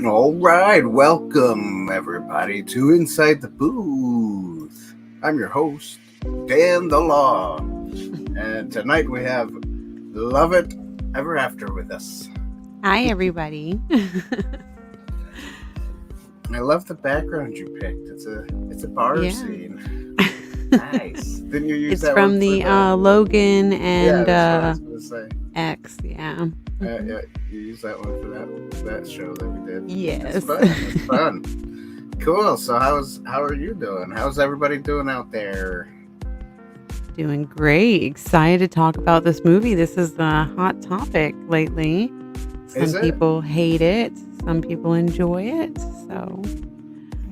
All right, welcome everybody to Inside the Booth. I'm your host, Dan the Law, and tonight we have Love It Ever After with us. Hi, everybody. I love the background you picked. It's a bar scene. Nice. Didn't you use It's that from one the for Logan and that's what I was gonna say. X. Yeah. Yeah, you used that one for that show that we did. Yes. That's fun. Cool. So how are you doing? How's everybody doing out there? Doing great. Excited to talk about this movie. This is a hot topic lately. Some people hate it. Some people enjoy it. So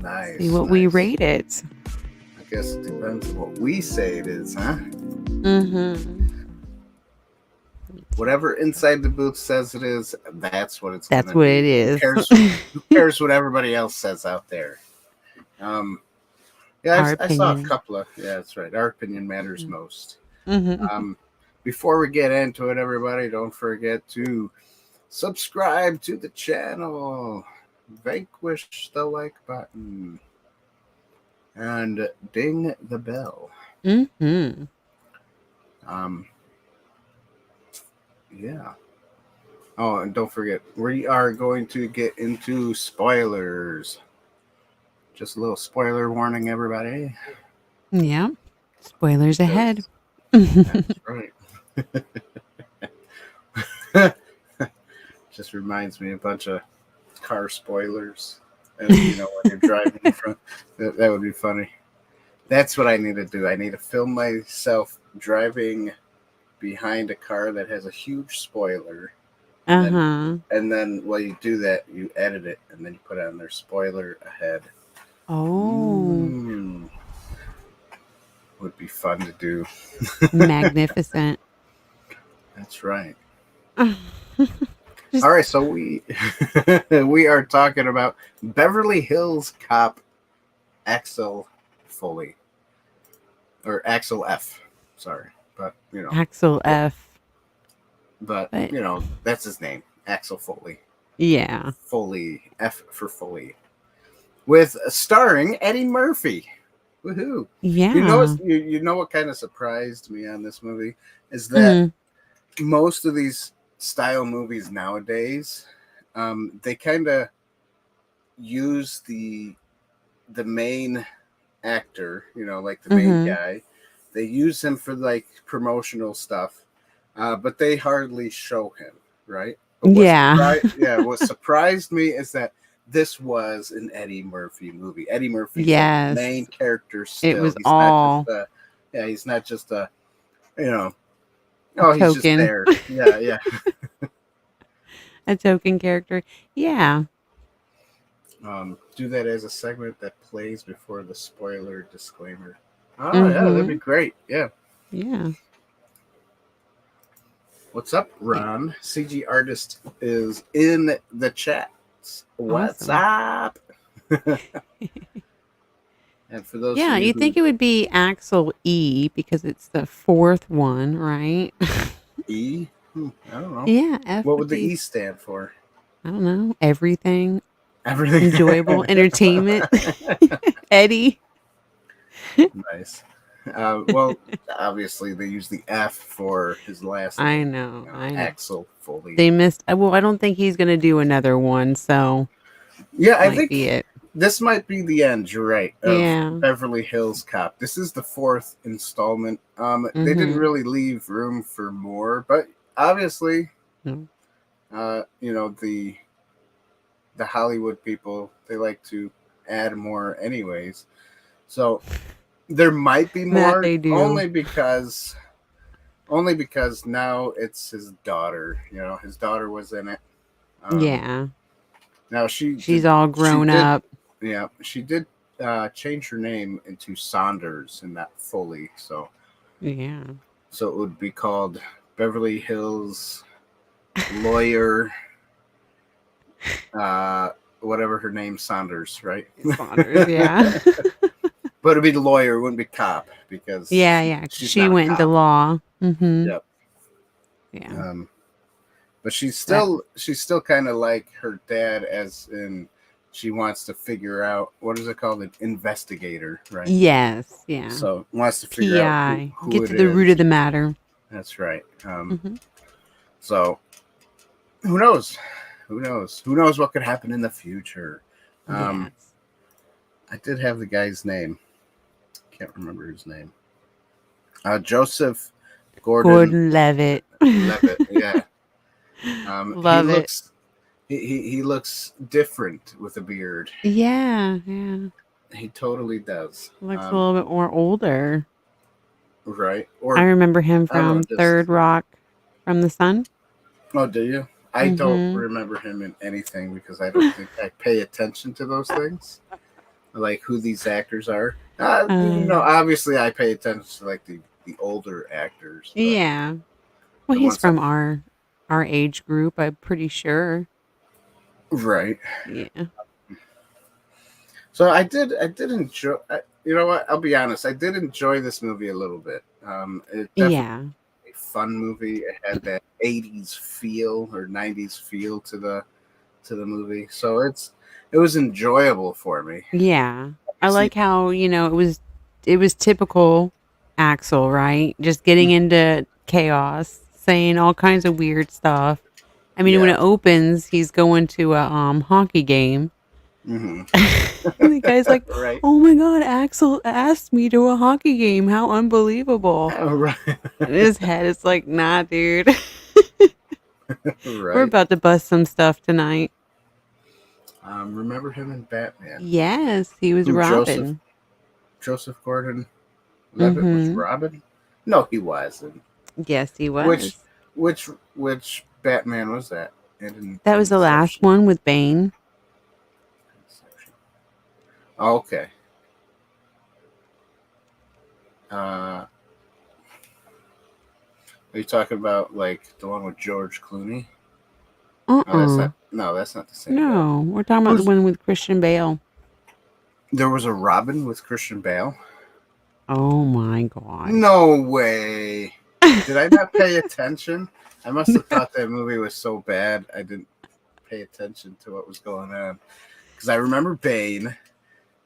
nice. See what we rate it. I guess it depends on what we say it is, huh? Mm-hmm. Whatever Inside the Booth says it is, that's what it's. That's what it is. Who cares what everybody else says out there? Yeah, I saw a couple of. Yeah, that's right. Our opinion matters most. Mm-hmm. Before we get into it, everybody, don't forget to subscribe to the channel, vanquish the like button, and ding the bell. Mm-hmm. Yeah. Oh, and don't forget, we are going to get into spoilers. Just a little spoiler warning, everybody. Yeah. Spoilers ahead. That's right. Just reminds me of a bunch of car spoilers. And, when you're driving in front, that would be funny. That's what I need to do. I need to film myself driving behind a car that has a huge spoiler. And then while you do that, you edit it, and then you put on their spoiler ahead. Oh. Would be fun to do. Magnificent. That's right. All right, so we are talking about Beverly Hills Cop Axel Foley. Or Axel F. Sorry. But, Axel F. But, that's his name. Axel Foley. Yeah. Foley. F for Foley. With starring Eddie Murphy. Woohoo. Yeah. You know what kind of surprised me on this movie is that most of these style movies nowadays, they kind of use the main actor, like the main guy. They use him for like promotional stuff, but they hardly show him, right? What surprised me is that this was an Eddie Murphy movie. Eddie Murphy's the main character still. It was all. He's not just a, he's token. Just there. Yeah. A token character. Yeah. Do that as a segment that plays before the spoiler disclaimer. Oh, yeah, that'd be great. Yeah. Yeah. What's up, Ron? CG Artist is in the chat. What's up? And for those you think it would be Axel E because it's the fourth one, right? E? I don't know. Yeah. F what would the E stand for? I don't know. Everything. Everything. Enjoyable entertainment. Eddie. Nice. Well, obviously they use the F for his last name. I know. Axel Foley. They missed. Well, I don't think he's going to do another one. So yeah, I think this might be the end. You're right. Of Beverly Hills Cop. This is the fourth installment. They didn't really leave room for more, but obviously, the Hollywood people, they like to add more anyways. So there might be more, only because now it's his daughter. His daughter was in it. Now she's all grown up. Yeah, she did change her name into Saunders and not Foley. So so it would be called Beverly Hills Lawyer. Whatever her name, Saunders, right? Saunders, yeah. But it'd be the lawyer, it wouldn't be cop because she went into law. Yep. Yeah. But she's still kind of like her dad, as in she wants to figure out, what is it called, an investigator, right? Yes, yeah. So wants to figure out PI. who Get it to the root of is. the matter. That's right. Mm-hmm. So who knows? Who knows what could happen in the future? Yes. I did have the guy's name. Can't remember his name. Joseph Gordon Levitt. Levitt, yeah. Love it. He looks different with a beard. Yeah. He totally does. Looks a little bit more older. Right. I remember him from Third Rock from the Sun. Oh, do you? I don't remember him in anything because I don't think I pay attention to those things, like who these actors are. Obviously I pay attention to like the older actors. Yeah. Well, he's from our age group, I'm pretty sure. Right. Yeah. So I did enjoy. You know what? I'll be honest. I did enjoy this movie a little bit. It definitely a fun movie. It had that 80s feel or 90s feel to the movie. So it was enjoyable for me. Yeah. I like how, it was typical Axel, right? Just getting into chaos, saying all kinds of weird stuff. I mean, when it opens, he's going to a hockey game. Mm-hmm. The guy's like, right. "Oh my God, Axel asked me to a hockey game. How unbelievable!" Right. In his head, it's like, "Nah, dude. Right. We're about to bust some stuff tonight." Remember him in Batman? Yes, he was Robin. Joseph Gordon-Levitt was Robin? No, he wasn't. Yes, he was. Which Batman was that? That was the last one with Bane. Okay. Are you talking about like the one with George Clooney? No, that's not the same. No, we're talking about the one with Christian Bale. There was a Robin with Christian Bale? Oh my God. No way. Did I not pay attention? I must have thought that movie was so bad I didn't pay attention to what was going on. Because I remember Bane.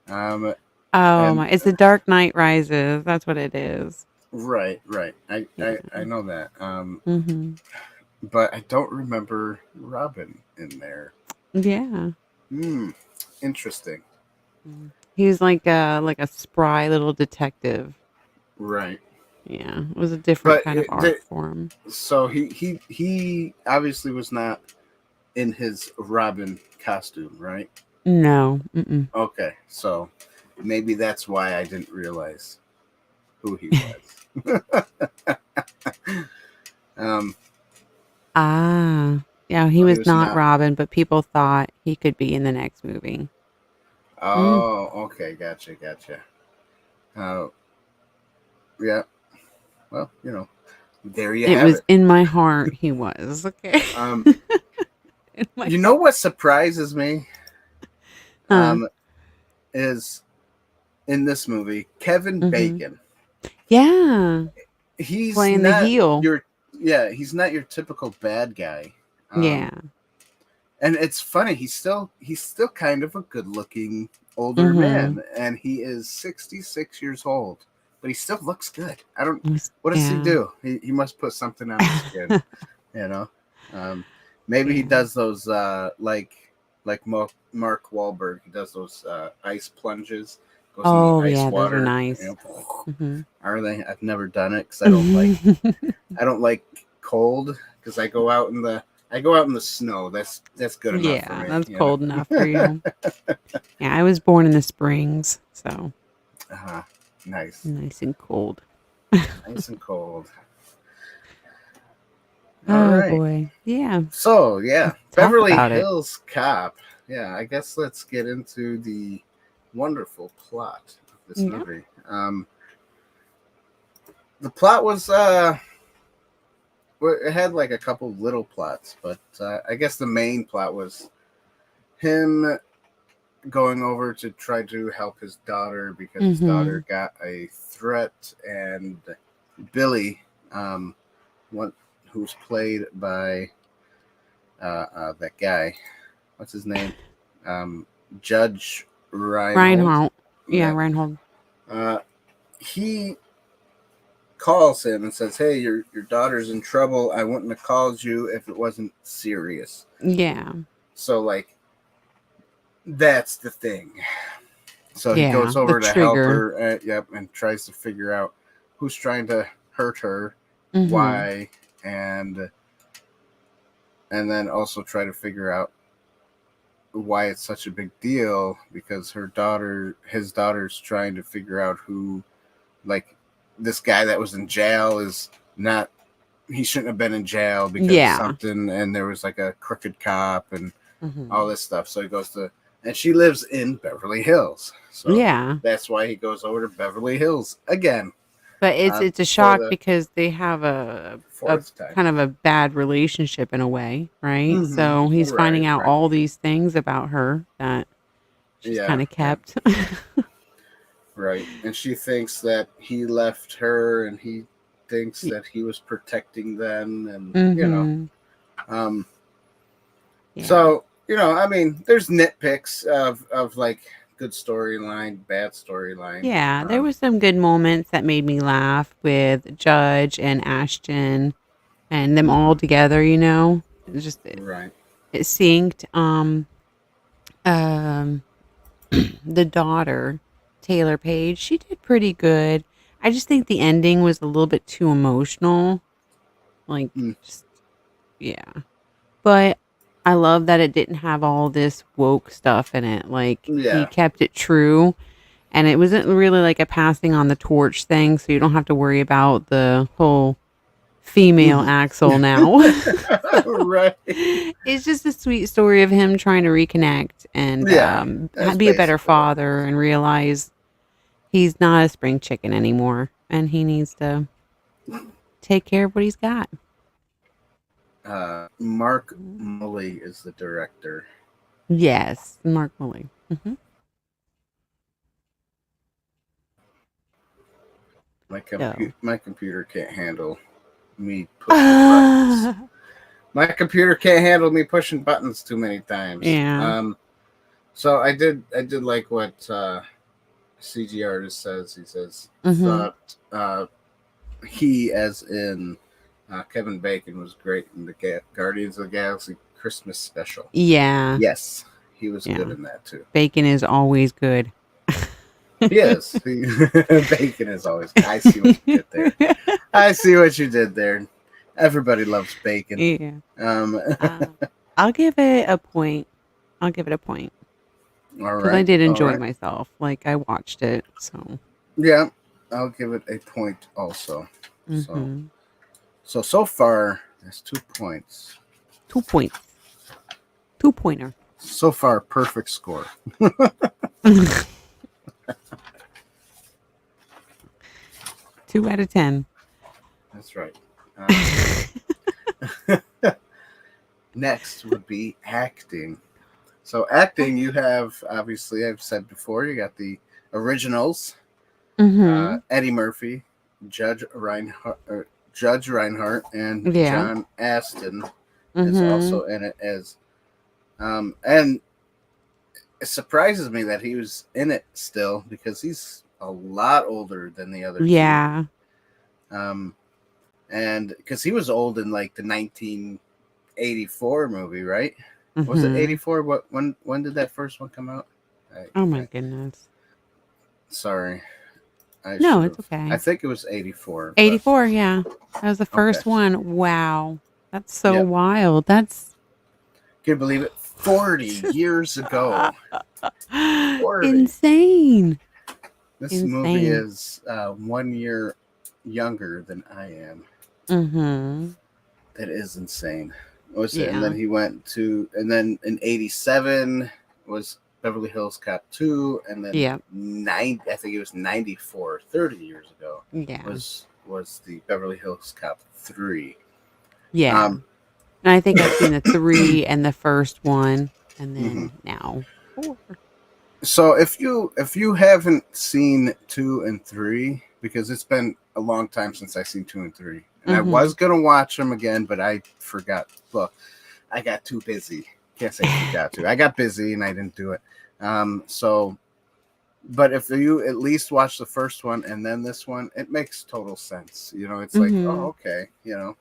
It's The Dark Knight Rises. That's what it is. Right. I know that. But I don't remember Robin in there. Yeah. Interesting. He was like a spry little detective. Right. Yeah, it was a different kind of art form. So he obviously was not in his Robin costume, right? No. Mm-mm. Okay, so maybe that's why I didn't realize who he was. Yeah, he was not Robin, but people thought he could be in the next movie. Oh, okay, gotcha. Yeah. Well, there you have it. It was in my heart. He was okay. You know what surprises me? Is in this movie Kevin Bacon. Yeah, he's playing the heel. He's not your typical bad guy. Yeah, and it's funny. He's still kind of a good-looking older man, and he is 66 years old, but he still looks good. I don't. What does he do? He must put something on his skin. Maybe he does those like Mark Wahlberg. He does those ice plunges. Goes in the ice water, those are nice. Are they? I've never done it because I don't like. I don't like cold because I go out in the snow. That's good enough for me. Yeah, that's cold enough for you. Yeah, I was born in the Springs, so. Nice. Nice and cold. Nice and cold. All right. Boy. Yeah. So, Beverly Hills Cop. Yeah, I guess let's get into the wonderful plot of this movie. The plot was it had like a couple little plots, but I guess the main plot was him going over to try to help his daughter because his daughter got a threat, and Billy, who's played by that guy. What's his name? Judge Reinhold. Reinhold. Yeah, Reinhold. He calls him and says, "Hey, your daughter's in trouble. I wouldn't have called you if it wasn't serious." Yeah. So like, that's the thing. So he goes over to help her, and tries to figure out who's trying to hurt her, why, and then also try to figure out why it's such a big deal, because his daughter's trying to figure out who, like, this guy that was in jail is not, he shouldn't have been in jail because of something, and there was like a crooked cop and all this stuff. So he goes to, and she lives in Beverly Hills. So that's why he goes over to Beverly Hills again. But it's a shock because they have a kind of a bad relationship in a way, right? So he's finding out all these things about her that she's kind of kept. Right. And she thinks that he left her, and he thinks that he was protecting them, and you know. So, you know, I mean, there's nitpicks of like good storyline, bad storyline. Yeah, there was some good moments that made me laugh with Judge and Ashton and them all together, you know. It just it synced. The daughter, Taylor Page, she did pretty good. I just think the ending was a little bit too emotional. Like, but I love that it didn't have all this woke stuff in it. Like, he kept it true, and it wasn't really like a passing on the torch thing, so you don't have to worry about the whole female Axel now. Right. It's just a sweet story of him trying to reconnect and be a better father and realize he's not a spring chicken anymore, and he needs to take care of what he's got. Mark Mully is the director. Yes, Mark Mully. My computer can't handle me pushing buttons. My computer can't handle me pushing buttons too many times. Yeah. So I did like what CG artist says. He says thought he, as in Kevin Bacon, was great in the Guardians of the Galaxy Christmas special. Yeah. Yes, he was good in that too. Bacon is always good. Yes, Bacon is always good. I see what you did there. I see what you did there. Everybody loves bacon. Yeah. I'll give it a point. All right. Because I did enjoy myself. Like, I watched it, so. Yeah, I'll give it a point also. So far, that's 2 points. 2 points. 2-pointer. So far, perfect score. 2 out of 10. That's right. Next would be acting. So acting, you have, obviously, I've said before, you got the originals, Eddie Murphy, Judge Reinhardt, and John Astin is also in it as, and it surprises me that he was in it still, because he's a lot older than the other two. And because he was old in like the 1984 movie, right? Was it 84? When did that first one come out? Oh my goodness. Sorry. No, it's okay. I think it was 84. 84, yeah. That was the first one. Wow. That's so wild. That's... Can you believe it? 40 years ago. 40. Insane. This movie is 1 year younger than I am. That is insane. And then he went to, and then in 87 was Beverly Hills Cop 2, and then I think it was 94, 30 years ago. Was the Beverly Hills Cop 3. Yeah. And I think I've seen the 3 and the first one, and then now 4. So if you haven't seen 2 and 3, because it's been a long time since I've seen 2 and 3, and I was gonna watch them again, but I forgot the book. I got too busy. Can't say forgot to. I got busy and I didn't do it. But if you at least watch the first one and then this one, it makes total sense. It's like, oh, okay. Yeah.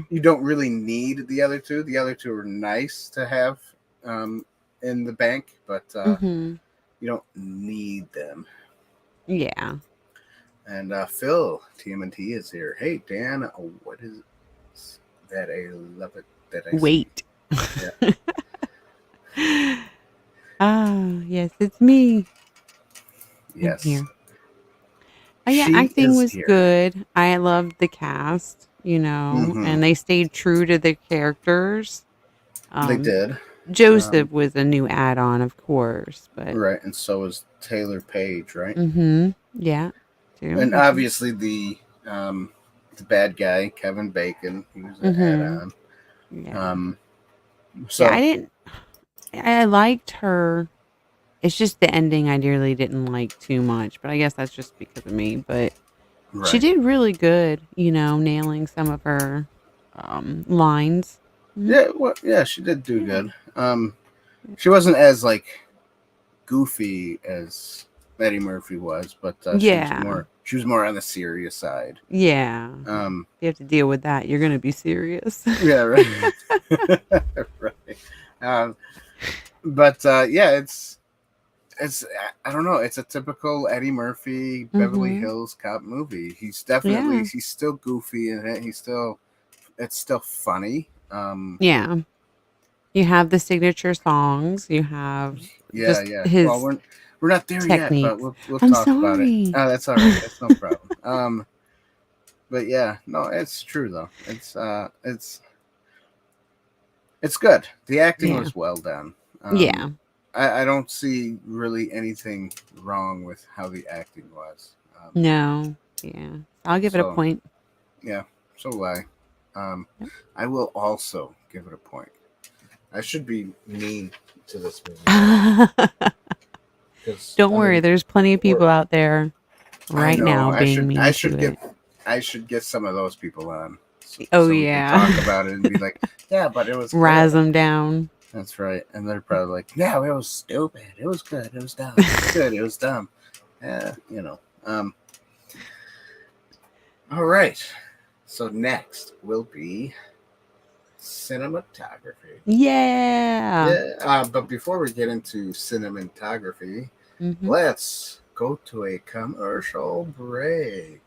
You don't really need the other two. The other two are nice to have in the bank, but you don't need them. Yeah. And Phil, TMNT, is here. Hey, Dan, what is that? I love it that I Wait. See. Yeah. Yes, it's me. Yes. I'm here. Oh, yeah, acting was good. I loved the cast, and they stayed true to their characters. They did. Joseph was a new add-on, of course, but right, and so was Taylor Page, right? Yeah, too. And obviously the bad guy, Kevin Bacon, he was an add-on. Yeah. So yeah, I liked her. It's just the ending I really didn't like too much, but I guess that's just because of me. But she did really good, nailing some of her lines. Yeah, she did do good. She wasn't as like goofy as Eddie Murphy was, but she was more on the serious side. Yeah. You have to deal with that. You're gonna be serious. Yeah, right. Right. But yeah, it's I don't know. It's a typical Eddie Murphy Beverly Hills Cop movie. He's still goofy in it. It's still funny. Yeah. You have the signature songs. You have his well, we're not there techniques. yet, but we'll talk about it. Oh, that's all right. That's no problem. But yeah, no, it's true though. It's good. The acting was well done. I don't see really anything wrong with how the acting was. No. Yeah. I'll give it a point. Yeah. So will I. I will also give it a point. I should be mean to this movie. Don't worry. There's plenty of people out there now being mean to it. I should get some of those people on. So we can talk about it and be like, yeah, but it was razz them down. That's right. And they're probably like, no, it was stupid. It was good. It was dumb. It was good. It was dumb. Yeah, All right. So next will be cinematography. Yeah. But before we get into cinematography, let's go to a commercial break.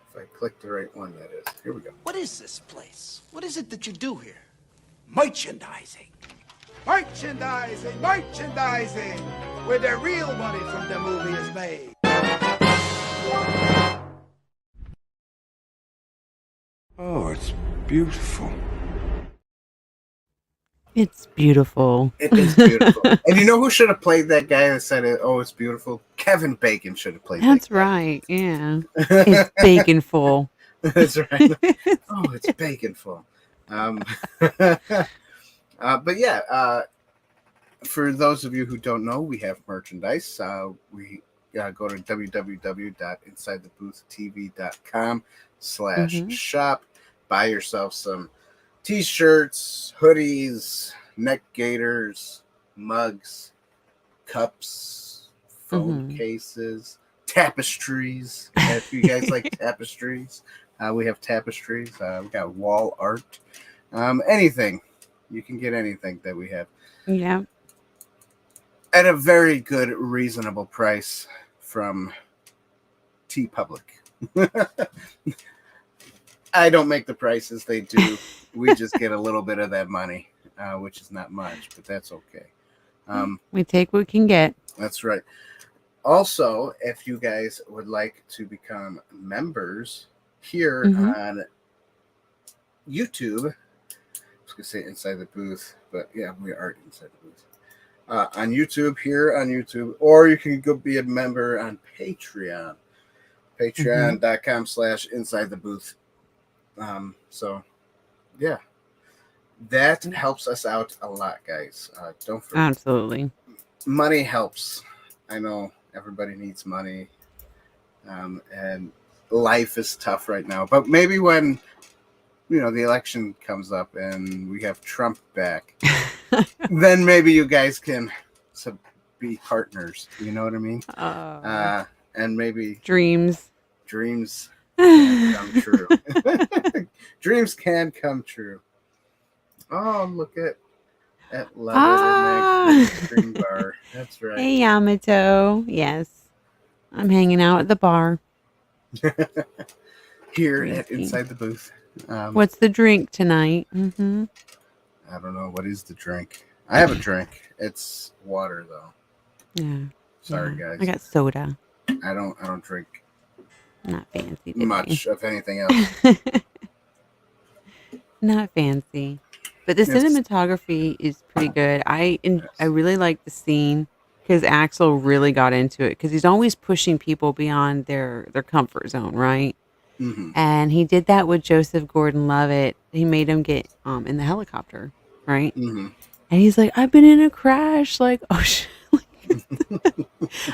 If I click the right one, that is. Here we go. What is this place? What is it that you do here? Merchandising. Merchandising, merchandising, where the real money from the movie is made. Oh, it's beautiful. It's beautiful. It is beautiful. And you know who should have played that guy that said, "Oh, it's beautiful"? Kevin Bacon should have played. That's right. Yeah, it's baconful. That's right. Oh, it's baconful. But yeah, for those of you who don't know, we have merchandise. We go to www.insidetheboothtv.com/shop. Buy yourself some t-shirts, hoodies, neck gaiters, mugs, cups, phone cases, tapestries. If you guys like tapestries, we have tapestries. We got wall art. Anything. You can get anything that we have. Yeah. At a very good, reasonable price from TeePublic. I don't make the prices, they do. We just get a little bit of that money, which is not much, but that's okay. We take what we can get. That's right. Also, if you guys would like to become members here on YouTube, I was going to say Inside the Booth, but yeah, we are Inside the Booth. On YouTube, or you can go be a member on Patreon. Patreon.com/InsideTheBooth. So, yeah, that helps us out a lot, guys. Don't forget. Absolutely. Money helps. I know everybody needs money, and life is tough right now. But maybe when the election comes up and we have Trump back, then maybe you guys can be partners. You know what I mean? And maybe dreams can come true. Dreams can come true. Oh, look at Levitt in that green bar. That's right. Hey, Yamato. Yes. I'm hanging out at the bar. Here at Inside the Booth. What's the drink tonight? Mm-hmm. I don't know. What is the drink? I have a drink. It's water, though. Yeah. Sorry, guys. I got soda. I don't drink Not fancy much of anything else. Not fancy. But the cinematography is pretty good. I really like the scene because Axel really got into it because he's always pushing people beyond their comfort zone, right? Mm-hmm. And he did that with Joseph Gordon-Levitt. He made him get in the helicopter, right? Mm-hmm. And he's like, I've been in a crash. Like, oh shit.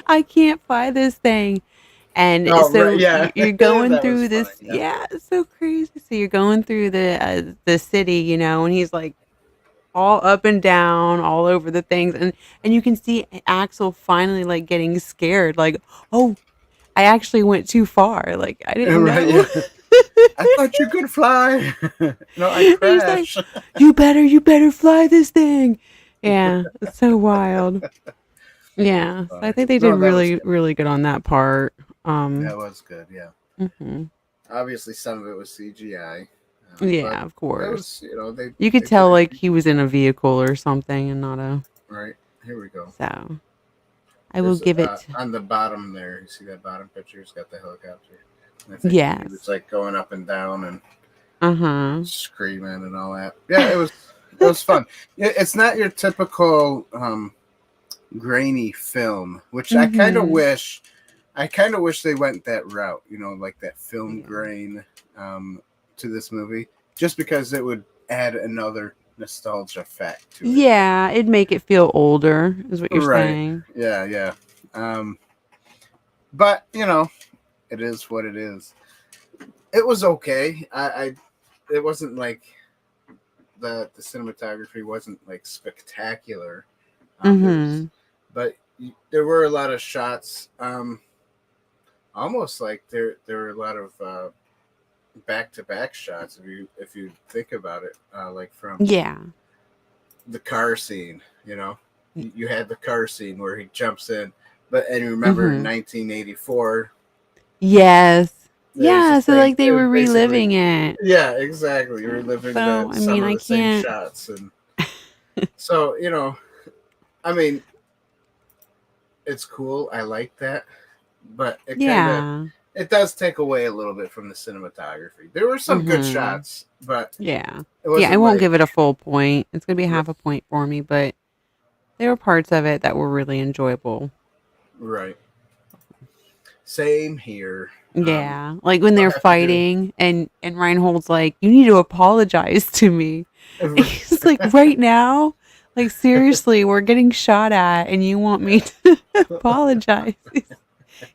I can't fly this thing. And you're going through this. Funny, yeah. It's so crazy. So you're going through the city, and he's like all up and down, all over the things. And you can see Axel finally like getting scared. Like, oh, I actually went too far. Like, I didn't know. Yeah. I thought you could fly. No, I crashed. He's like, you better fly this thing. Yeah, it's so wild. Yeah, so I think they did really good on that part. That was good, yeah. Mm-hmm. Obviously, some of it was CGI. Yeah, of course. It was, you could tell like he was in a vehicle or something and not a... Right, here we go. So, I will give it... On the bottom there, you see that bottom picture? It's got the helicopter. I think he was like going up and down and screaming and all that. Yeah, it was fun. It's not your typical grainy film, which I kind of wish they went that route, like that film grain to this movie, just because it would add another nostalgia fact to it. Yeah, it'd make it feel older, is what you're saying. Yeah. But it is what it is. It was okay. It wasn't like the cinematography wasn't like spectacular. But there were a lot of shots, almost like there were a lot of back-to-back shots if you think about it, like from the car scene. You had the car scene where he jumps in, and you remember in 1984. Yes. Yeah, so like they were reliving it. Yeah, exactly. Reliving some of the same shots, and so it's cool. I like that, but it does take away a little bit from the cinematography. There were some good shots, but I won't give it a full point. It's gonna be half a point for me, but there were parts of it that were really enjoyable. Right. Same here. Yeah, like when they're fighting, and Reinhold's like, "You need to apologize to me." And he's like, "Right now." Like, seriously, we're getting shot at, and you want me to apologize?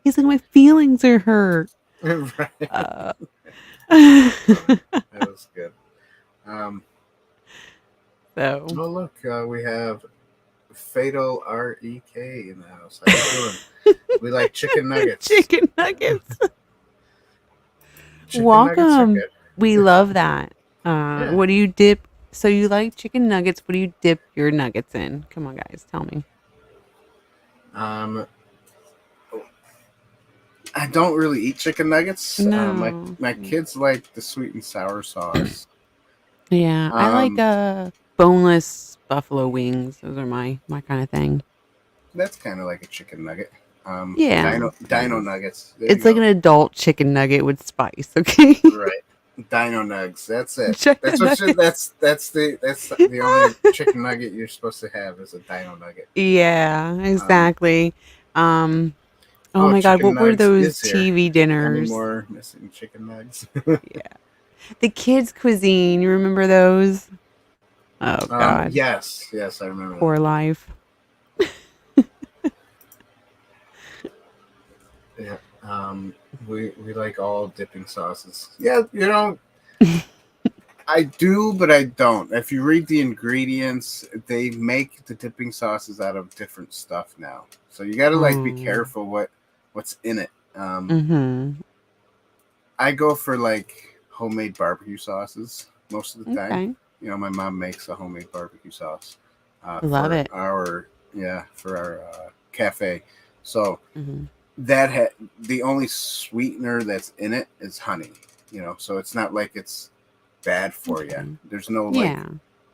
He's like, my feelings are hurt. Right. That was good. So. Oh, look, we have Fatal REK in the house. How you doing? We like chicken nuggets. Chicken nuggets. Welcome. We love that. What do you dip? So you like chicken nuggets. What do you dip your nuggets in? Come on, guys. Tell me. I don't really eat chicken nuggets. No. My kids like the sweet and sour sauce. Yeah, I like boneless buffalo wings. Those are my kind of thing. That's kind of like a chicken nugget. Dino nuggets. It's like an adult chicken nugget with spice. Okay. Right. Dino nugs. That's it. That's the only chicken nugget you're supposed to have is a dino nugget. Yeah, exactly. Oh my God, what were those TV dinners? Any more missing chicken nugs? Yeah. The kids' cuisine, you remember those? Oh God. Yes, I remember. Poor life. Yeah. We like all dipping sauces. Yeah, I do, but I don't. If you read the ingredients, they make the dipping sauces out of different stuff now. So you got to like be careful what's in it. I go for like homemade barbecue sauces most of the time. Okay. You know, my mom makes a homemade barbecue sauce. Love for it. For our cafe. So Mhm. the only sweetener that's in it is honey. You know, so it's not like it's bad for you. There's no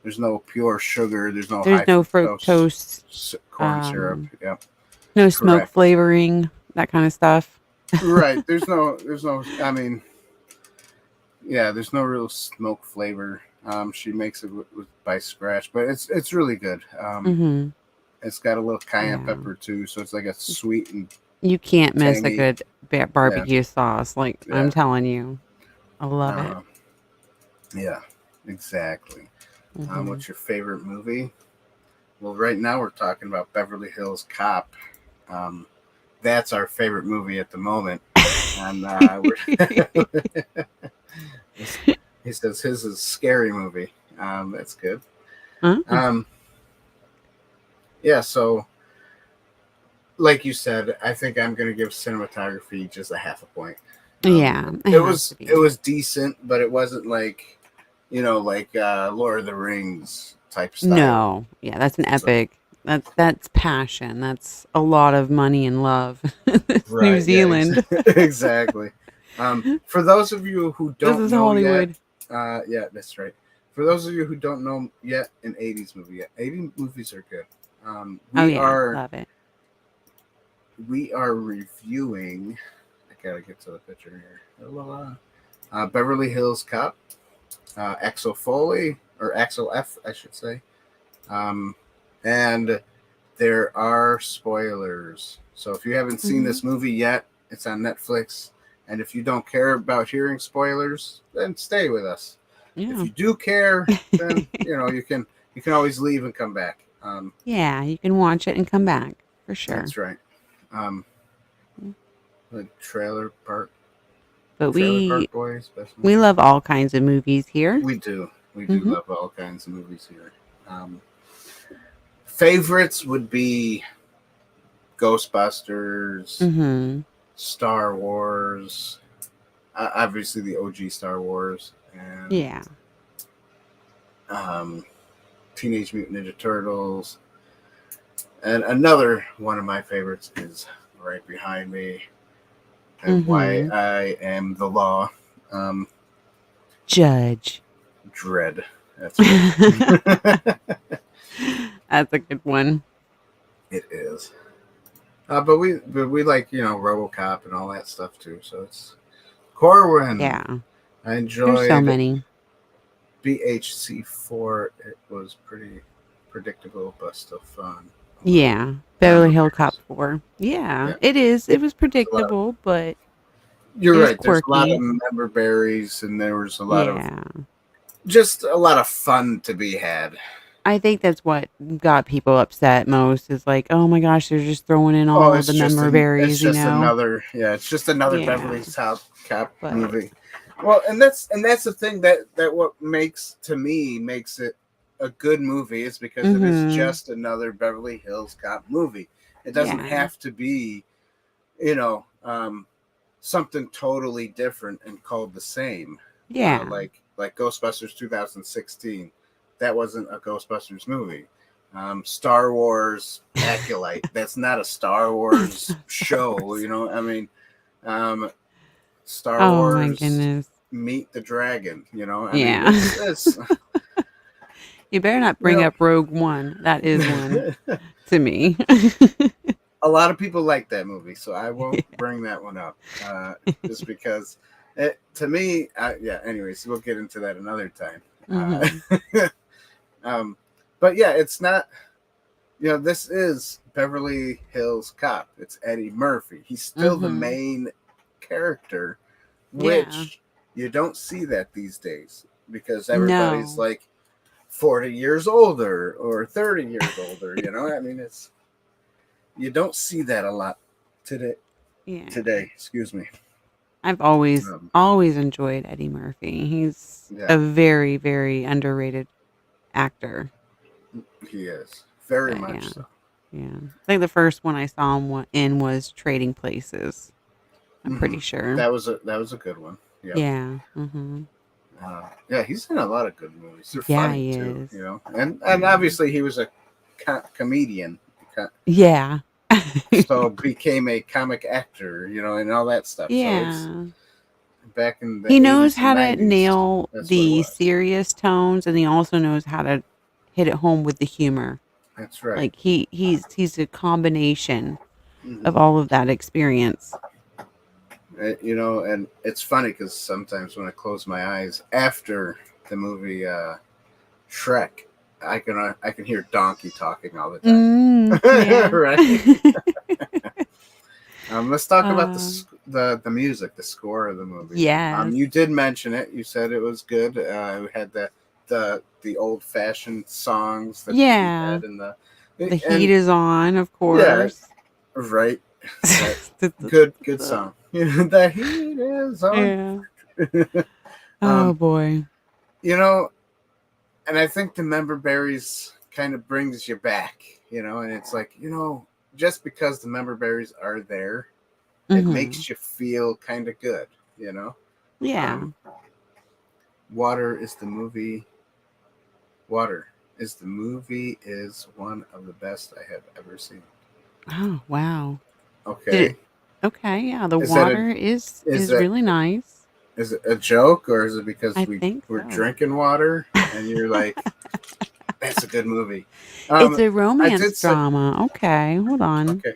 there's no pure sugar. There's no high fructose, corn syrup. Yep. no smoke flavoring, that kind of stuff. Right. There's no. I mean, yeah. There's no real smoke flavor. She makes it by scratch, but it's really good. It's got a little cayenne pepper too, so it's like a sweet and you can't miss tangy. a good barbecue sauce. Like I'm telling you, I love it. Yeah, exactly. What's your favorite movie? Well, right now we're talking about Beverly Hills Cop. That's our favorite movie at the moment. And he says his is a scary movie. That's good. Yeah, so like you said, I think I'm going to give cinematography just a half a point. It was decent, but it wasn't like, like Lord of the Rings type style. No, yeah, that's an epic. That's passion. That's a lot of money and love. Right, New Zealand. Yeah, exactly. For those of you who don't know Hollywood. Yet, yeah, that's right. For those of you who don't know yet, an 80s movie. Yeah, 80s movies are good. Love it. We are reviewing. I gotta get to the picture here. Beverly Hills Cop, Axel F, I should say. And there are spoilers. So if you haven't seen this movie yet, it's on Netflix. And if you don't care about hearing spoilers, then stay with us. Yeah. If you do care, then you can always leave and come back. You can watch it and come back for sure. That's right. The Trailer Park. But Park Boys, we love all kinds of movies here. We do. We do love all kinds of movies here. Favorites would be Ghostbusters, Star Wars, obviously the OG Star Wars, and Teenage Mutant Ninja Turtles. And another one of my favorites is right behind me, and Why I Am the Law. Judge Dredd. That's right. That's a good one. It is. But we like, RoboCop and all that stuff too. So it's Corwin. Yeah. I enjoyed There's so many. BHC4. It was pretty predictable, but still fun. Yeah. Beverly Hills Cop 4. Yeah, it is. It was predictable, but you're right. Quirky. There's a lot of member berries, and there was a lot of just a lot of fun to be had. I think that's what got people upset most is like, oh my gosh, they're just throwing in all of the member berries. It's just another Beverly Hills Cop movie. Well, and that's the thing that what makes it a good movie is because it is just another Beverly Hills Cop movie. It doesn't have to be, something totally different and called the same. Yeah, like Ghostbusters 2016. That wasn't a Ghostbusters movie. Star Wars Acolyte. That's not a Star Wars show. Star Wars. Oh my goodness. Meet the Dragon. It's you better not bring up Rogue One. That is one to me. A lot of people like that movie, so I won't bring that one up. Just because, to me, anyways, we'll get into that another time. But yeah, it's not. This is Beverly Hills Cop. It's Eddie Murphy. He's still the main character, which you don't see that these days because everybody's like 40 years older or 30 years older. You don't see that a lot today. Yeah. Today, excuse me. I've always Um, enjoyed Eddie Murphy. He's yeah, a very, very underrated actor. he is very But much yeah, so. yeah. I think the first one I saw him in was Trading Places. I'm Hmm. pretty sure. That was a good one. Yep. Yeah. Mm-hmm. Yeah, he's in a lot of good movies. They're Yeah, funny he too, is. and obviously he was a comedian, Yeah. so became a comic actor, and all that stuff. So it's Yeah. back in the He knows 80s and how to 90s. nail That's what it the was. serious tones, and he also knows how to hit it home with the humor. That's right. Like he's a combination of Hmm. all of that experience. And it's funny because sometimes when I close my eyes after the movie Shrek, I can hear Donkey talking all the time. Yeah. Right. Let's talk about uh, the music, the score of the movie. yes. You did mention it. You said it was good. We had the old fashioned songs that he Yeah. had in the The heat and is on, of yeah, course. right. That good song. The heat is on. Yeah. Oh um, boy. you know, and I think the member berries kind of brings you back. And it's like just because the member berries are there, it Hmm. makes you feel kind of good. You know. Yeah. Um, Water is the movie. Water is the movie is one of the best I have ever seen. Oh wow. Did it? Okay, Okay. Yeah. The is that a water is is is that really nice. is it a joke, or is it because I we think we're so. drinking water and you're like, that's a good movie? It's a I romance did say drama. Okay. Hold on. okay.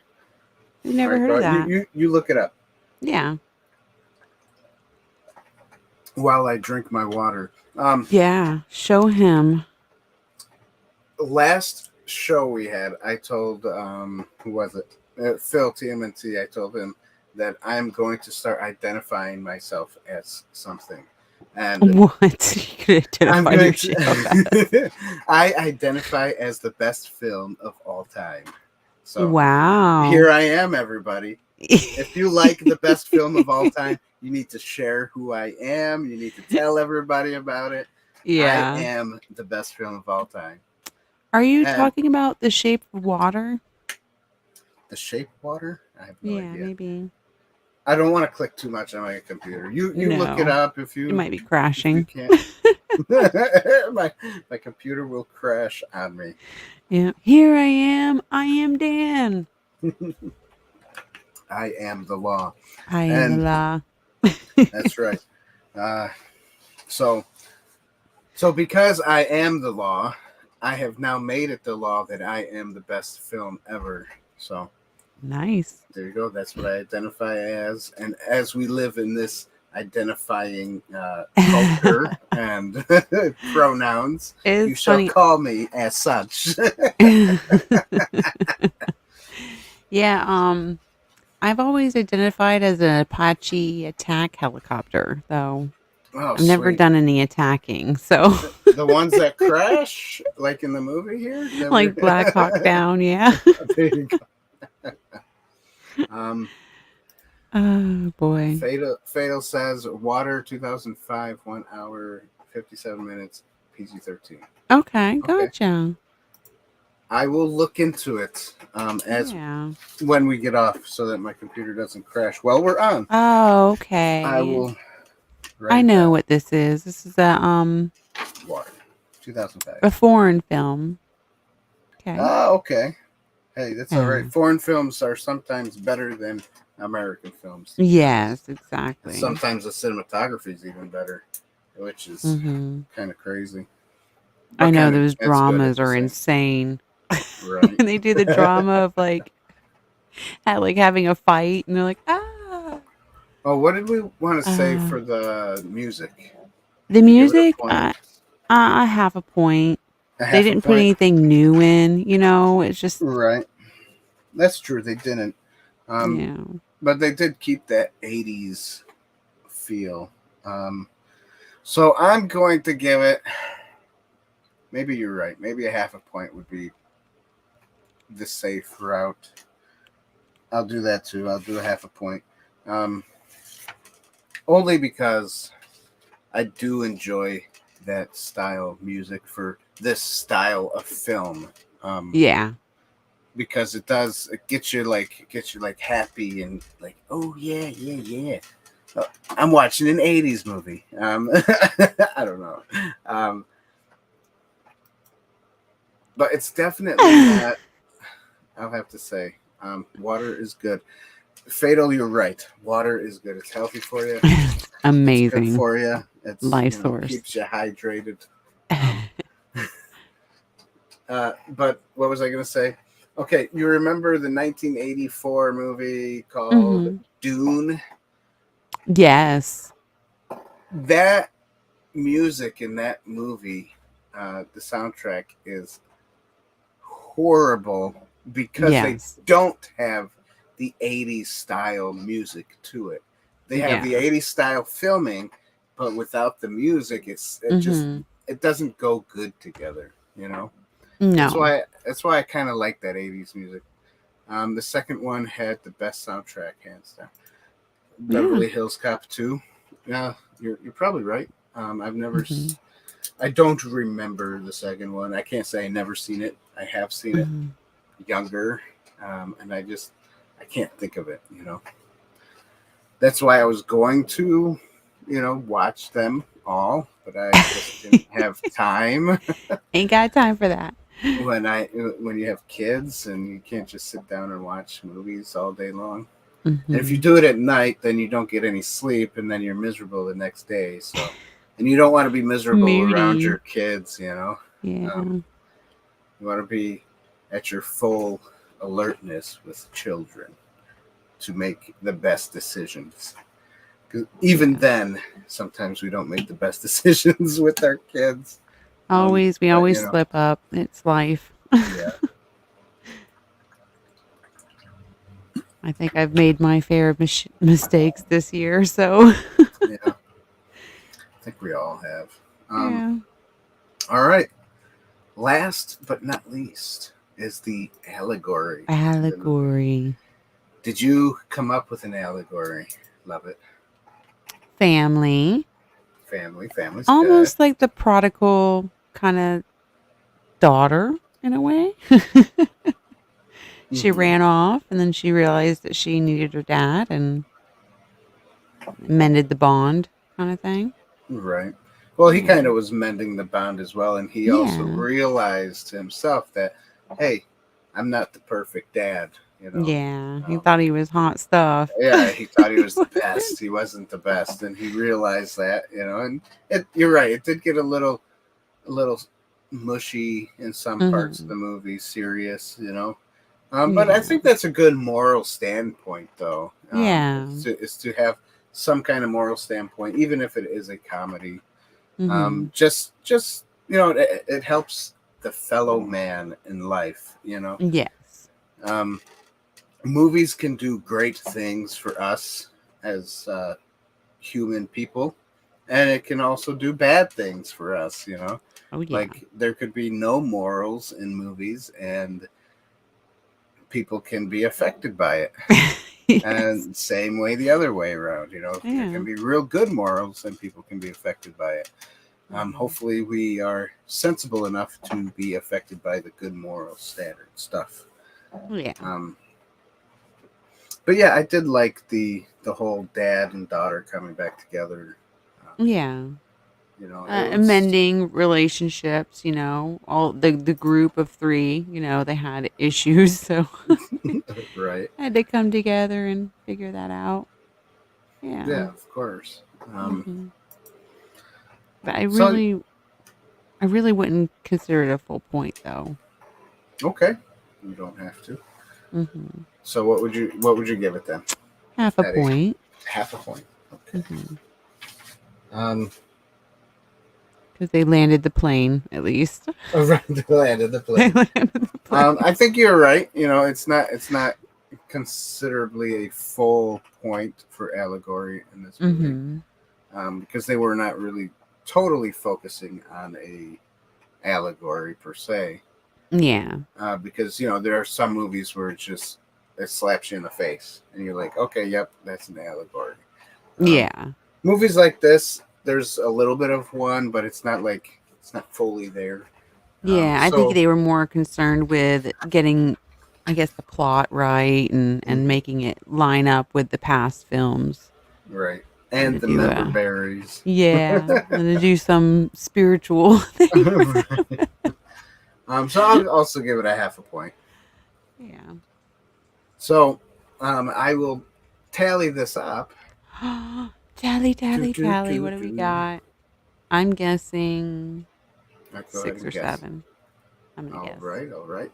We've All never right, heard go of ahead. that. You look it up Yeah. while I drink my water. Yeah. Show him. Last show we had, I told who was it? Phil TMNT. I told him that I'm going to start identifying myself as something, and What? You could I'm identify going yourself as. to. I identify as the best film of all time. So Wow. here I am, everybody. If you like the best film of all time, you need to share who I am. You need to tell everybody about it. I Yeah. am the best film of all time. Are you And talking about The Shape of Water? The Shape of Water? I have no Yeah, idea. maybe. I don't want to click too much on my computer. You look it No. up It might be if you crashing. can't. my computer will crash on me. Yeah. Here I am. I am Dan. I am the law. I am the And law. that's right. Uh, so because I am the law, I have now made it the law that I am the best film ever. So Nice. there you go. That's what I identify as. And as we live in this identifying culture and pronouns, you It's shall funny. call me as such. Yeah, I've always identified as an Apache attack helicopter, though Oh, I've never sweet. done any attacking. So, The ones that crash, like in the movie here, never. like Black Hawk Down, yeah. There you go. Um, Oh boy. Fatal says Water 2005, 1 hour 57 minutes, PG-13. Okay, Okay, gotcha. I will look into it as Yeah. when we get off, so that my computer doesn't crash while we're on. Oh, I okay. will write I it know down. what this is. This is Water 2005. a foreign film. Okay. Oh, okay. Hey, that's all Yeah. right. Foreign films are sometimes better than American films. Yes, And exactly. sometimes the cinematography is even better, which is Hmm. kind of crazy. I But know kind of, those it's good at dramas the are same. insane. Right. And they do the drama of like having a fight, and they're like, ah. Oh, what did we want to say Uh, for the music? the Did you give it a music, point? I have a point. A They half a didn't put point? anything new in, it's just, Right. That's true. They didn't. yeah. But they did keep that 80s feel. So I'm going to give it, maybe you're right. Maybe a half a point would be the safe route. I'll do that too. I'll do a half a point. only because I do enjoy that style of music for this style of film. Yeah. Because it gets you like happy and like, oh yeah. I'm watching an 80s movie. I don't know. But it's definitely not, I'll have to say, water is good. Fatal, you're right. Water is good. It's healthy for you. Amazing. It's good for you. It's life source. Keeps you hydrated. But what was I going to say? Okay, you remember the 1984 movie called Dune? Yes. That music in that movie, the soundtrack is horrible because they don't have the 80s style music to it. They have the 80s style filming, but without the music, it doesn't go good together, No. That's why I kind of like that 80s music. The second one had the best soundtrack, hands down. Beverly Hills Cop 2. Yeah, you're probably right. I've never I don't remember the second one. I can't say I never seen it. I have seen it younger, and I can't think of it, That's why I was going to, watch them all, but I just didn't have time. Ain't got time for that. When you have kids and you can't just sit down and watch movies all day long. And if you do it at night, then you don't get any sleep, and then you're miserable the next day. So, and you don't want to be miserable around your kids, Yeah. You want to be at your full alertness with children to make the best decisions. 'Cause even then, sometimes we don't make the best decisions with our kids. We always slip up. It's life. Yeah. I think I've made my fair of mistakes this year, so. Yeah. I think we all have. All right. Last but not least is the allegory. Allegory. Did you come up with an allegory? Love it. Family's good. almost like the prodigal kind of daughter in a way. She ran off, and then she realized that she needed her dad and mended the bond kind of thing. Right. Well, he kind of was mending the bond as well, and he also realized himself that, hey, I'm not the perfect dad. Yeah, he thought he was hot stuff. Yeah, he thought he was the best. He wasn't the best, and he realized that, and you're right. It did get a little mushy in some parts of the movie, serious, But I think that's a good moral standpoint, though. Is to have some kind of moral standpoint, even if it is a comedy. Just it helps the fellow man in life, Yes. Movies can do great things for us as human people, and it can also do bad things for us, Oh, yeah. Like there could be no morals in movies, and people can be affected by it. Yes. And same way the other way around, There can be real good morals, and people can be affected by it. Hopefully we are sensible enough to be affected by the good moral standard stuff. Yeah. But yeah, I did like the whole dad and daughter coming back together. Amending relationships, all the group of three, they had issues, so right. Had to come together and figure that out. Yeah, of course. But I really wouldn't consider it a full point, though. Okay, you don't have to. So what would you give it then? Half a point. Half a point. Okay. Because they landed the plane, at least. Right, they landed the plane. I think you're right. It's not considerably a full point for allegory in this movie, because they were not really totally focusing on a allegory per se. Yeah. Because there are some movies where it slaps you in the face, and you're like, okay, yep, that's an allegory. Yeah. movies like this, there's a little bit of one, but it's not fully there. Yeah, I think So they were more concerned with getting, I guess, the plot right and mhm, making it line up with the past films right, than and to the do member a berries. yeah, than to do some spiritual thing. So I'll also give it a half a point. Yeah. So I will tally this up. Tally, Do, tally, do, tally. do, What do we do. got? I'm guessing Go ahead 6 and or guess. 7. I'm gonna All guess. right, all right.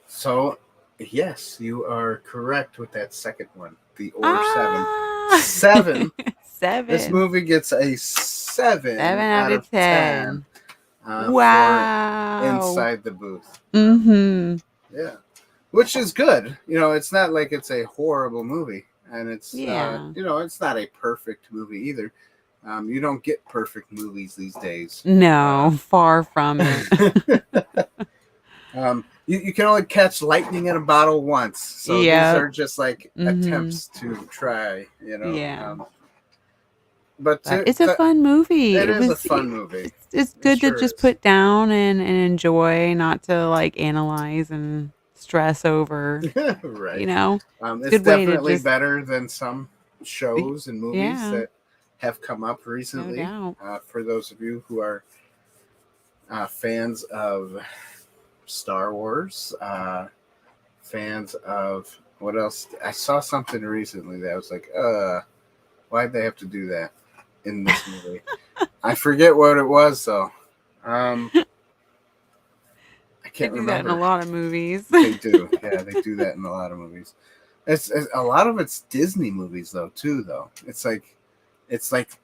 So, yes, you are correct with that second one, the or 7. Ah, 7. This 7. movie gets a 7 7 out out of of 10 10. for Wow. Inside the Booth. Mm-hmm. Yeah, which is good. It's not like it's a horrible movie, and it's Yeah. it's not a perfect movie either. You don't get perfect movies these days. No, far from it. You can only catch lightning in a bottle once, so these Yep. are just like Mm-hmm. attempts to try, Yeah. But But it's a fun movie. it It is a was fun movie. it's It good to sure just is. put down and enjoy, not to like analyze and stress over, Right. It's a It's good way to definitely just better than some shows and movies yeah, that have come up no recently. doubt. For those of you who are fans of Star Wars, fans of what else? I saw something recently that I was like, why'd they have to do that in this movie? I forget what it was though. I They can't do that in a remember. lot of movies. They do, yeah, they do that in a lot of movies. It's a lot of it's Disney movies though too. Though it's like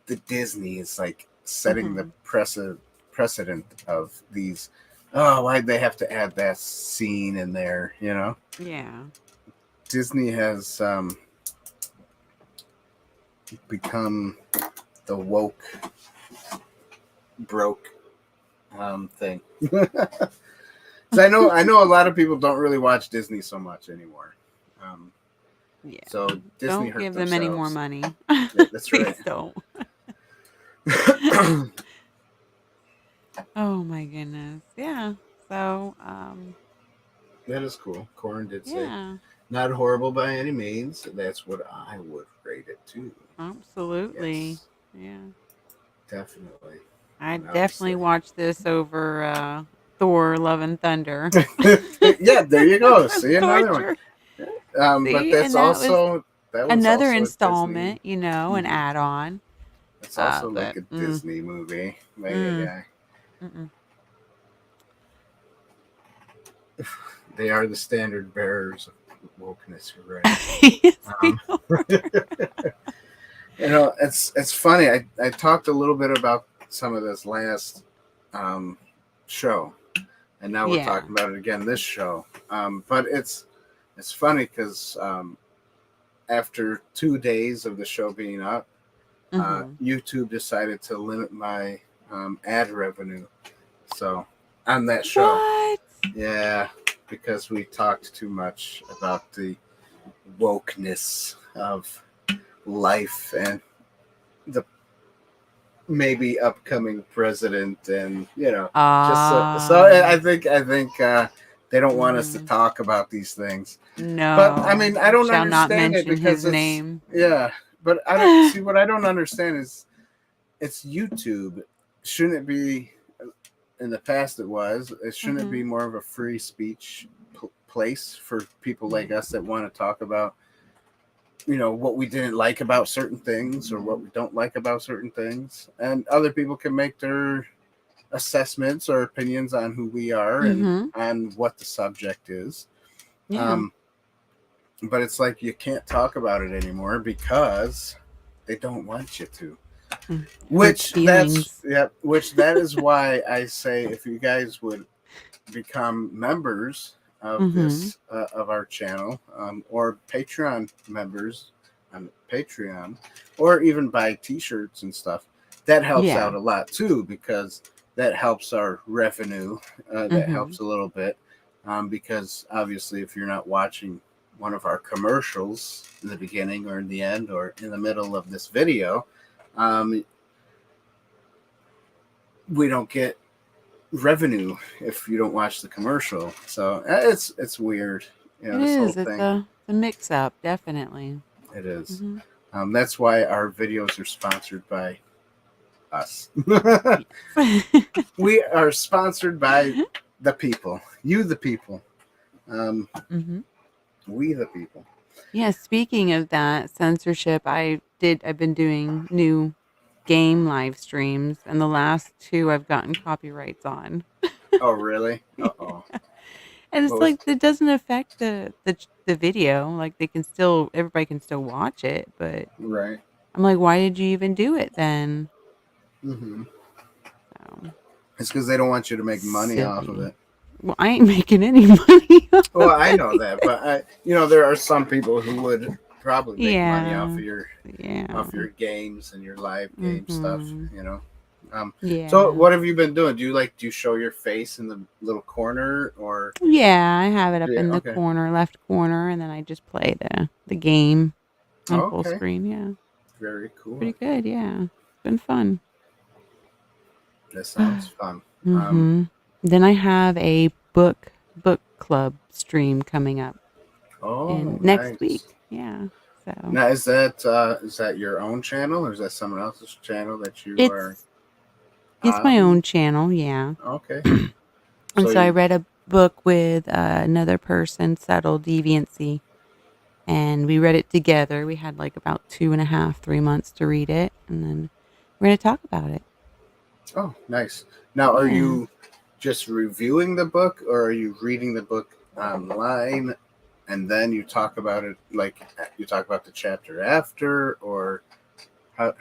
the Disney is like setting the Mhm. precedent of these. Oh, why'd they have to add that scene in there? Yeah. Disney has become the woke broke thing. So I know a lot of people don't really watch Disney so much anymore. Yeah. So Disney Don't hurt give them any more themselves. money. Yeah, that's Please right. don't. Oh my goodness. Yeah. So, That is cool. Corn did say yeah, not horrible by any means. That's what I would rate it too. absolutely. Yes, Yeah. definitely. I And definitely obviously. watched this over Thor Love and Thunder. Yeah, there you go. See another one. Torture. But See, and that one's another also a Disney. installment, an Mhm. add-on. It's also like But a Disney movie. mm, Yeah. mm-mm. They are the standard bearers of wokeness. You're right. Yes, we Um, are. it's funny. I talked a little bit about some of this last show, and now we're Yeah. talking about it again this show. But it's funny because after 2 days of the show being up, Hmm. YouTube decided to limit my ad revenue. So on that show, What? yeah, because we talked too much about the wokeness of life and the maybe upcoming president, and just so Ah. I think they don't want us to Mm, talk about these things. But I no. mean, I don't Shall not understand it mention because his it's name. yeah. But I don't see what I don't understand is it's YouTube. Shouldn't it be? In the past, it was. Shouldn't it be Hmm. more of a free speech place for people like us that want to talk about what we didn't like about certain things or what we don't like about certain things, and other people can make their assessments or opinions on who we are and Hmm. on what the subject is. Yeah. um, but it's like you can't talk about it anymore because they don't want you to. Hurts Which feelings. that is why I say if you guys would become members of Hmm. this of our channel, or Patreon members on Patreon, or even buy T-shirts and stuff, that helps Yeah. out a lot too, because that helps our revenue. That Hmm. helps a little bit, because obviously if you're not watching one of our commercials in the beginning or in the end or in the middle of this video, we don't get revenue if you don't watch the commercial. So it's weird. You know, It this is. whole It's thing. a mix up, definitely. It is. Mm-hmm. That's why our videos are sponsored by us. We are sponsored by the people. You, the people. Mm-hmm. We, the people. Yeah. Speaking of that censorship, I've been doing new game live streams, and the last two I've gotten copyrights on. Oh, really? Uh-oh. And it's What was... like it doesn't affect the video. Like everybody can still watch it, but Right. I'm like, why did you even do it then? Mm-hmm. So, It's because they don't want you to make money off of silly. it. Well, I ain't making any money. Well, I know that, but there are some people who would probably make money off of your games and your live game stuff. So what have you been doing? Do you show your face in the little corner, or? Yeah, I have it up in the Okay. corner, left corner, and then I just play the game on full screen. Yeah, very cool. Pretty good. Yeah, it's been fun. That sounds fun. Then I have a book club stream coming up. Next week. Yeah. So now is that your own channel, or is that someone else's channel that you are? It's my own channel. Yeah. Okay. And so I read a book with another person, Subtle Deviancy, and we read it together. We had like about 2.5, 3 months to read it, and then we're going to talk about it. Oh, nice. Now, are you just reviewing the book, or are you reading the book online and then you talk about it, like you talk about the chapter after, or how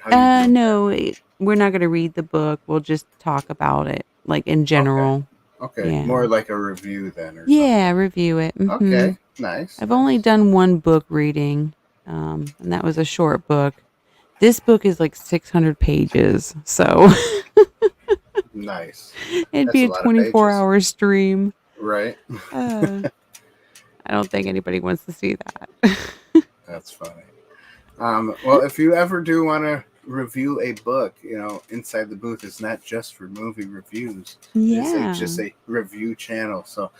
no, we're not going to read the book. We'll just talk about it, like in general. Okay. Yeah. More like a review then, or something. Review it. Mm-hmm. Okay, nice. I've only done one book reading, and that was a short book. This book is like 600 pages, so nice. It'd be a 24-hour stream. Right. I don't think anybody wants to see that. That's funny. Well, if you ever do want to review a book, Inside the Booth is not just for movie reviews. Yeah. It's just a review channel. So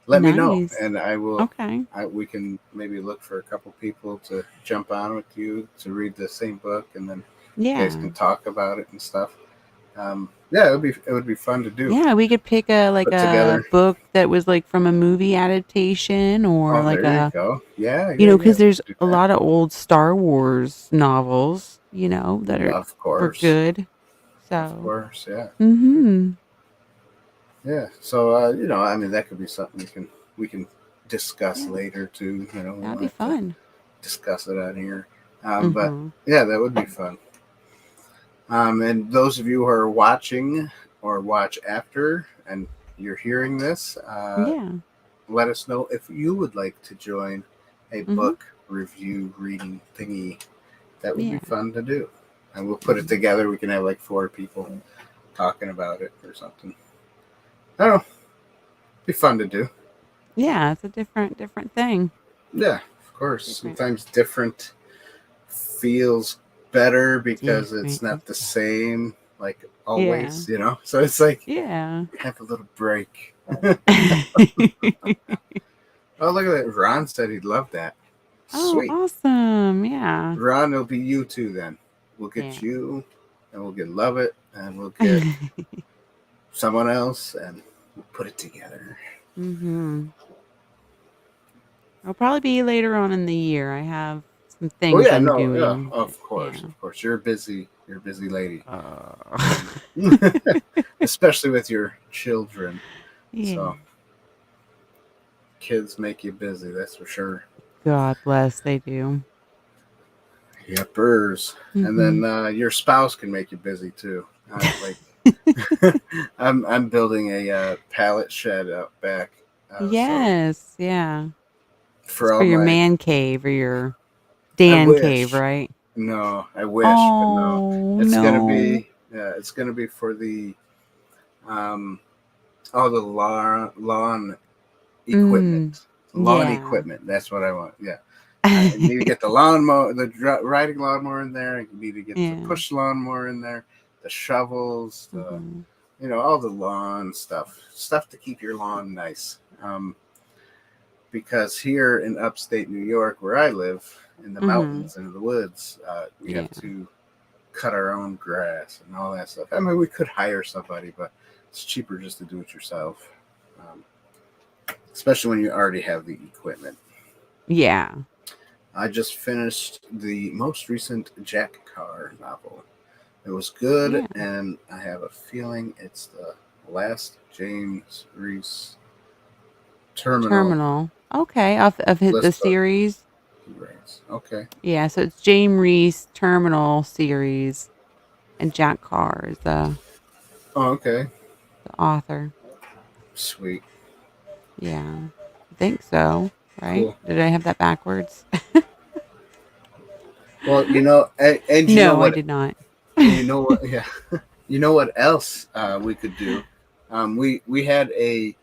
let me know, and I will. Okay. We can maybe look for a couple people to jump on with you to read the same book, and then you guys can talk about it and stuff. It would be fun to do. Yeah, we could pick a book that was like from a movie adaptation, or there you go. Yeah, because there's a lot of old Star Wars novels, that were good. So of course, yeah. Mm-hmm. Yeah. So that could be something we can discuss later too. That'd be fun. Discuss it on here. But yeah, that would be fun. And those of you who are watching or watch after and you're hearing this, let us know if you would like to join a book review reading thingy. That would be fun to do. And we'll put it together. We can have like 4 people talking about it or something. I don't know. It'd be fun to do. Yeah, it's a different thing. Yeah, of course. Sometimes different feels better because it's not the same, like always, So it's like have a little break. Oh, look at that. Ron said he'd love that. Sweet. Oh, awesome. Yeah. Ron, it'll be you too then. We'll get you, and we'll get Love It, and we'll get someone else, and we'll put it together. It'll probably be later on in the year. I have some things I'm doing. Yeah, of course. You're a busy lady. Especially with your children. Yeah. So kids make you busy, that's for sure. God bless, they do. Yepers. And then your spouse can make you busy too. I'm building a pallet shed out back. Yes, yeah. For your man cave or your Dan cave, right? No, I wish, but no. It's gonna be for the all the lawn equipment. Lawn Yeah. equipment. That's what I want. Yeah. You need to get the lawnmower, the riding lawnmower in there. You need to get the push lawnmower in there, the shovels, the all the lawn stuff to keep your lawn nice. Because here in upstate New York, where I live, in the mountains and in the woods, we have to cut our own grass and all that stuff. I mean, we could hire somebody, but it's cheaper just to do it yourself, especially when you already have the equipment. Yeah. I just finished the most recent Jack Carr novel. It was good, and I have a feeling it's the last James Reese Terminal. Okay, of the series. Okay. Yeah, so it's James Reese Terminal series, and Jack Carr is the author. Sweet. Yeah, I think so. Right? Cool. Did I have that backwards? Well, and you know what? I did not. You know what? Yeah. You know what else we could do? We had a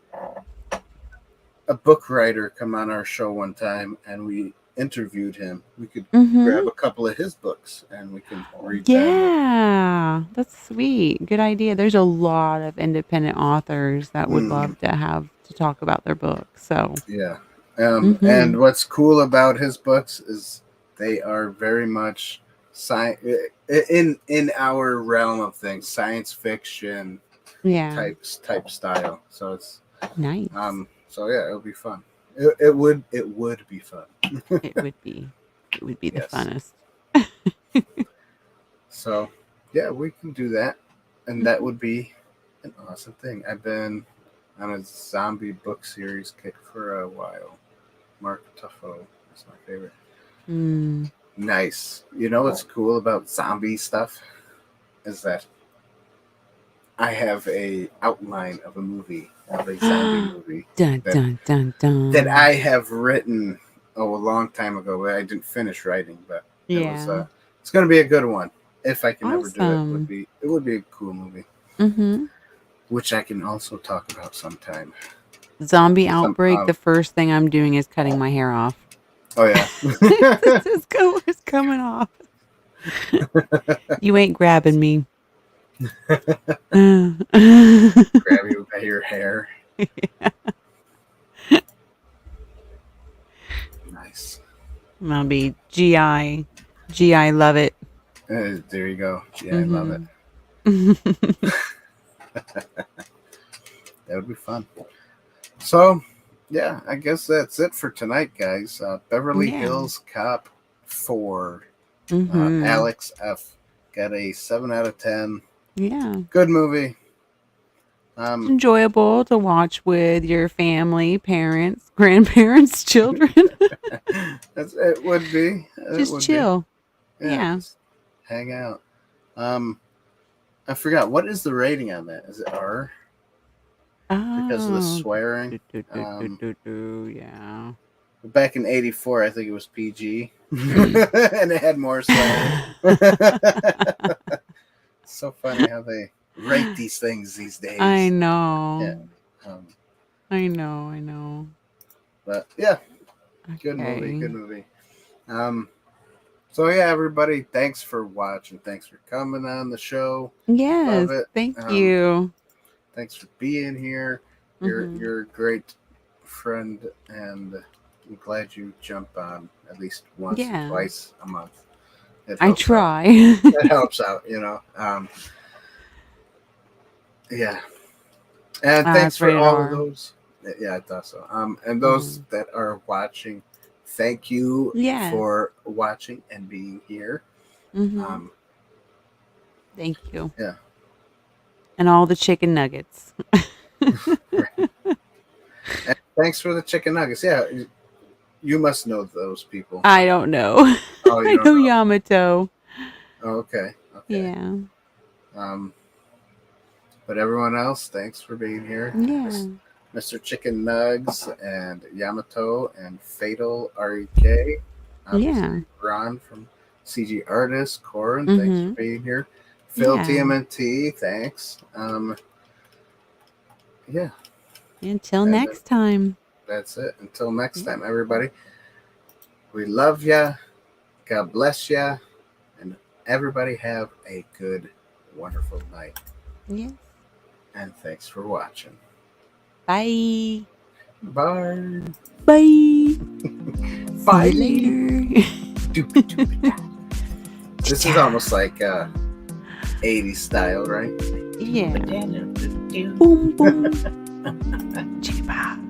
book writer come on our show one time, and we interviewed him. We could grab a couple of his books, and we can read them. Yeah, that's sweet. Good idea. There's a lot of independent authors that would love to have to talk about their books. So yeah. And what's cool about his books is they are very much in our realm of things, science fiction type style. So it's nice. So yeah, it'll be fun. It would be fun. It would be the funnest. So yeah, we can do that, and that would be an awesome thing. I've been on a zombie book series kick for a while. Mark Tuffo is my favorite. Nice. You know what's cool about zombie stuff is that I have a outline of a movie, of a zombie movie that I have written a long time ago. But I didn't finish writing, but it's going to be a good one if I can ever do it. It would be a cool movie, which I can also talk about sometime. Zombie outbreak. The first thing I'm doing is cutting my hair off. Oh yeah, it's coming off. You ain't grabbing me. Grab you by your hair. Yeah. Nice. I'll be GI love it. There you go. GI love it. That would be fun. So, yeah, I guess that's it for tonight, guys. Beverly Hills Cop 4. Alex F. Got a 7 out of 10. Yeah. Good movie. It's enjoyable to watch with your family, parents, grandparents, children. It would be. Just chill. Yeah. Just hang out. I forgot. What is the rating on that? Is it R? Because of the swearing. Yeah. Back in '84, I think it was PG, and it had more swearing. It's so funny how they rate these things these days. I know. Yeah. I know. But yeah, good movie. So yeah, everybody, thanks for watching. Thanks for coming on the show. Yes, thank you. Thanks for being here. You're a great friend, and I'm glad you jump on at least once or twice a month. I try. It helps out, Yeah. And thanks for all of those. Yeah, I thought so. And those that are watching, thank you for watching and being here. Thank you. Yeah. And all the chicken nuggets. And thanks for the chicken nuggets. Yeah, you must know those people. I don't know. Oh, I know Yamato. Oh, okay. Yeah. But everyone else, thanks for being here. Yeah. Mr. Chicken Nugs and Yamato and Fatal REK. Ron from CG Artist, Corin, thanks for being here. Phil TMNT, thanks. Yeah. Until next time. That's it. Until next time, everybody. We love ya. God bless ya. And everybody have a good, wonderful night. Yes. And thanks for watching. Bye. Bye. Bye. Bye. See you later. This is almost like 80s style, right? Yeah. Boom, boom. Chicka.